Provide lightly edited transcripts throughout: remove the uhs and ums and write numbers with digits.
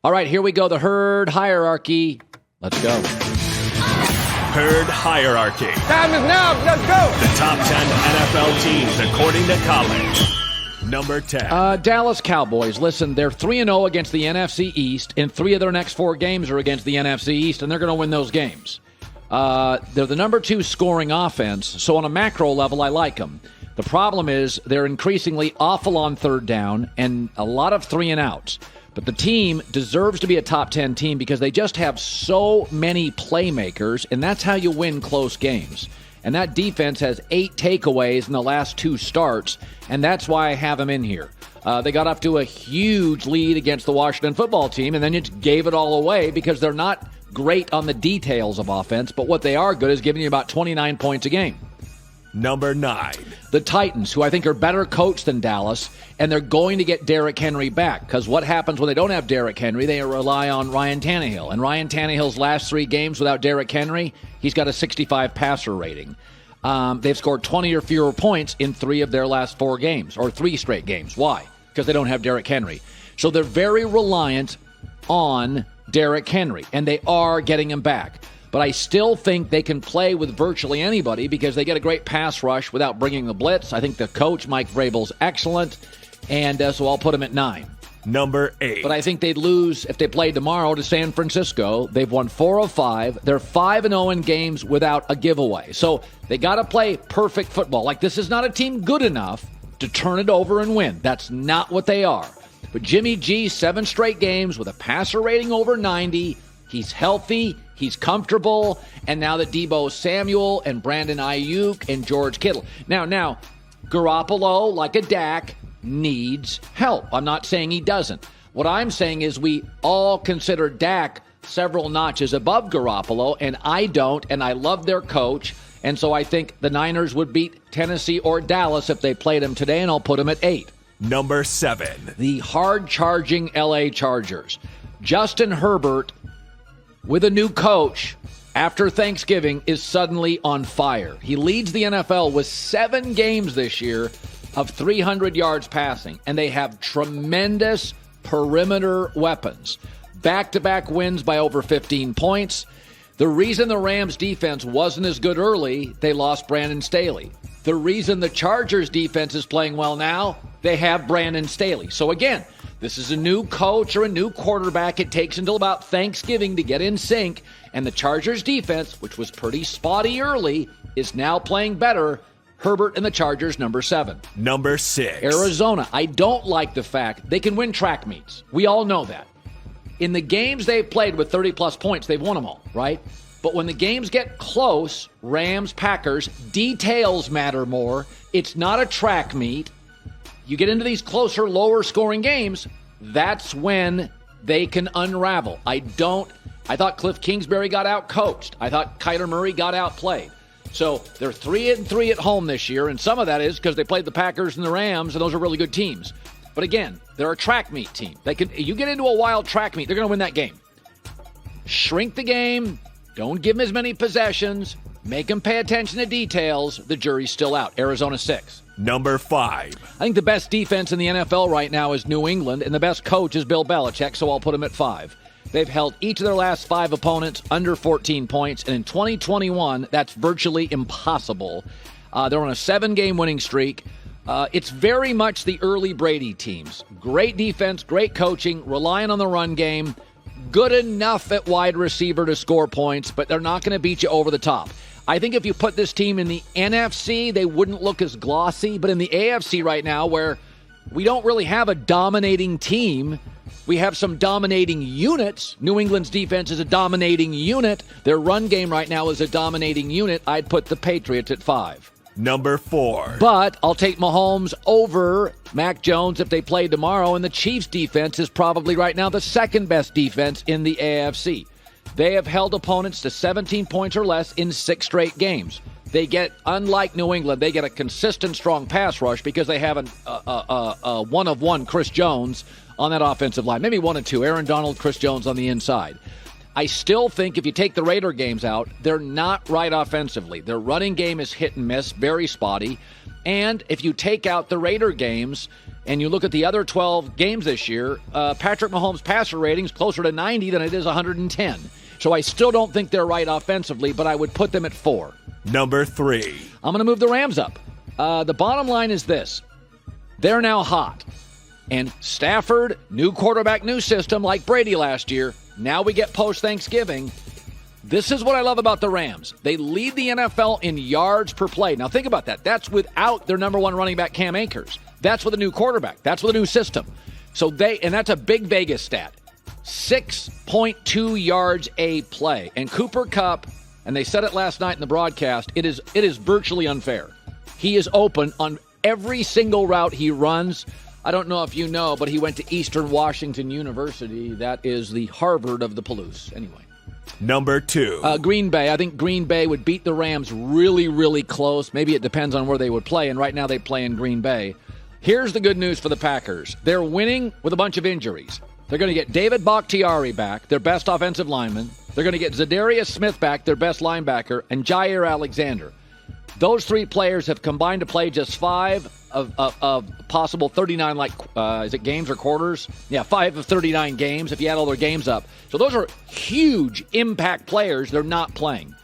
All right, here we go. The herd hierarchy. Let's go. Herd hierarchy. Time is now. Let's go. The top 10 NFL teams according to college. Number 10. Dallas Cowboys. Listen, they're 3-0 against the NFC East, and 3 of their next 4 games are against the NFC East, and they're going to win those games. They're the number 2 scoring offense, so on a macro level, I like them. The problem is they're increasingly awful on third down and a lot of 3-and-outs. But the team deserves to be a top 10 team because they just have so many playmakers, and that's how you win close games. And that defense has 8 takeaways in the last 2 starts, and that's why I have them in here. They got off to a huge lead against the Washington football team, and then just gave it all away because they're not great on the details of offense, but what they are good is giving you about 29 points a game. Number 9. The Titans, who I think are better coached than Dallas, and they're going to get Derrick Henry back because what happens when they don't have Derrick Henry? They rely on Ryan Tannehill. And Ryan Tannehill's last 3 games without Derrick Henry, he's got a 65 passer rating. They've scored 20 or fewer points in 3 of their last 4 games, or 3 straight games. Why? Because they don't have Derrick Henry. So they're very reliant on Derrick Henry, and they are getting him back. But I still think they can play with virtually anybody because they get a great pass rush without bringing the blitz. I think the coach, Mike Vrabel's excellent, and so I'll put him at 9. Number 8. But I think they'd lose if they played tomorrow to San Francisco. They've won 4 of 5. They're 5-0 in games without a giveaway. So they got to play perfect football. Like, this is not a team good enough to turn it over and win. That's not what they are. But Jimmy G, 7 straight games with a passer rating over 90. He's healthy. He's comfortable, and now that Deebo Samuel and Brandon Ayuk and George Kittle. Now, Garoppolo, like a Dak, needs help. I'm not saying he doesn't. What I'm saying is we all consider Dak several notches above Garoppolo, and I don't, and I love their coach, and so I think the Niners would beat Tennessee or Dallas if they played them today, and I'll put them at 8. Number 7. The hard-charging L.A. Chargers. Justin Herbert, with a new coach after Thanksgiving, is suddenly on fire. He leads the NFL with 7 games this year of 300 yards passing, and they have tremendous perimeter weapons. Back-to-back wins by over 15 points. The reason the Rams defense wasn't as good early, they lost Brandon Staley. The reason the Chargers defense is playing well now, they have Brandon Staley. So again, this is a new coach or a new quarterback. It takes until about Thanksgiving to get in sync. And the Chargers defense, which was pretty spotty early, is now playing better. Herbert and the Chargers, number 7. Number 6. Arizona. I don't like the fact they can win track meets. We all know that. In the games they've played with 30-plus points, they've won them all, right? But when the games get close, Rams, Packers, details matter more. It's not a track meet. You get into these closer, lower-scoring games, that's when they can unravel. I thought Cliff Kingsbury got out-coached. I thought Kyler Murray got outplayed. So they're 3-3 at home this year, and some of that is because they played the Packers and the Rams, and those are really good teams. But again, they're a track meet team. You get into a wild track meet, they're going to win that game. Shrink the game. Don't give them as many possessions. Make them pay attention to details. The jury's still out. Arizona 6. Number 5. I think the best defense in the NFL right now is New England, and the best coach is Bill Belichick, so I'll put him at 5. They've held each of their last 5 opponents under 14 points, and in 2021, that's virtually impossible. They're on a 7-game winning streak. It's very much the early Brady teams. Great defense, great coaching, relying on the run game, good enough at wide receiver to score points, but they're not going to beat you over the top. I think if you put this team in the NFC, they wouldn't look as glossy. But in the AFC right now, where we don't really have a dominating team, we have some dominating units. New England's defense is a dominating unit. Their run game right now is a dominating unit. I'd put the Patriots at 5. Number 4. But I'll take Mahomes over Mac Jones if they play tomorrow, and the Chiefs' defense is probably right now the second best defense in the AFC. They have held opponents to 17 points or less in 6 straight games. They get, unlike New England, they get a consistent, strong pass rush because they have a one-of-one Chris Jones on that offensive line. Maybe 1 and 2, Aaron Donald, Chris Jones on the inside. I still think if you take the Raider games out, they're not right offensively. Their running game is hit and miss, very spotty. And if you take out the Raider games, and you look at the other 12 games this year, Patrick Mahomes' passer rating is closer to 90 than it is 110. So I still don't think they're right offensively, but I would put them at 4. Number 3. I'm going to move the Rams up. The bottom line is this. They're now hot. And Stafford, new quarterback, new system, like Brady last year. Now we get post-Thanksgiving. This is what I love about the Rams. They lead the NFL in yards per play. Now think about that. That's without their number one running back, Cam Akers. That's with a new quarterback. That's with a new system. And that's a big Vegas stat. 6.2 yards a play. And Cooper Kupp, and they said it last night in the broadcast, it is virtually unfair. He is open on every single route he runs. I don't know if you know, but he went to Eastern Washington University. That is the Harvard of the Palouse. Anyway. Number 2. Green Bay. I think Green Bay would beat the Rams really, really close. Maybe it depends on where they would play, and right now they play in Green Bay. Here's the good news for the Packers. They're winning with a bunch of injuries. They're going to get David Bakhtiari back, their best offensive lineman. They're going to get Zadarius Smith back, their best linebacker, and Jair Alexander. Those 3 players have combined to play just 5 of possible 39, is it games or quarters? Yeah, 5 of 39 games if you add all their games up. So those are huge impact players. They're not playing.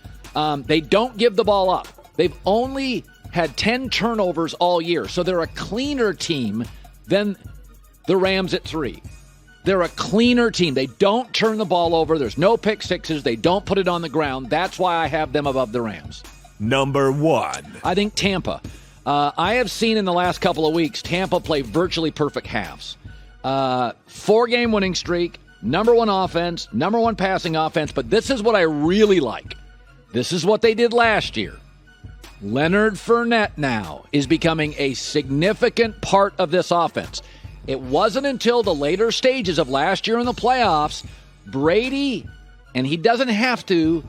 They don't give the ball up. They've only had 10 turnovers all year. So they're a cleaner team than the Rams at 3. They're a cleaner team. They don't turn the ball over. There's no pick sixes. They don't put it on the ground. That's why I have them above the Rams. Number 1. I think Tampa. I have seen in the last couple of weeks Tampa play virtually perfect halves. 4-game winning streak, number 1 offense, number 1 passing offense. But this is what I really like. This is what they did last year. Leonard Fournette now is becoming a significant part of this offense. It wasn't until the later stages of last year in the playoffs, Brady, and he doesn't have to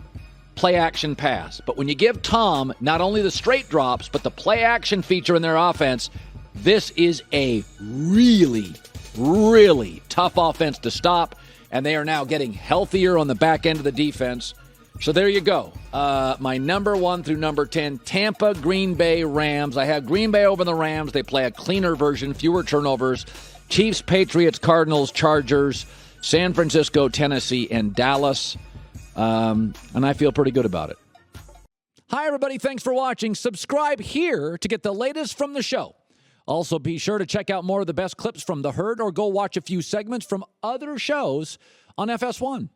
play action pass. But when you give Tom not only the straight drops, but the play action feature in their offense, this is a really, really tough offense to stop. And they are now getting healthier on the back end of the defense. So there you go. My number 1 through number 10, Tampa, Green Bay, Rams. I have Green Bay over the Rams. They play a cleaner version, fewer turnovers. Chiefs, Patriots, Cardinals, Chargers, San Francisco, Tennessee, and Dallas. And I feel pretty good about it. Hi, everybody. Thanks for watching. Subscribe here to get the latest from the show. Also, be sure to check out more of the best clips from The Herd or go watch a few segments from other shows on FS1.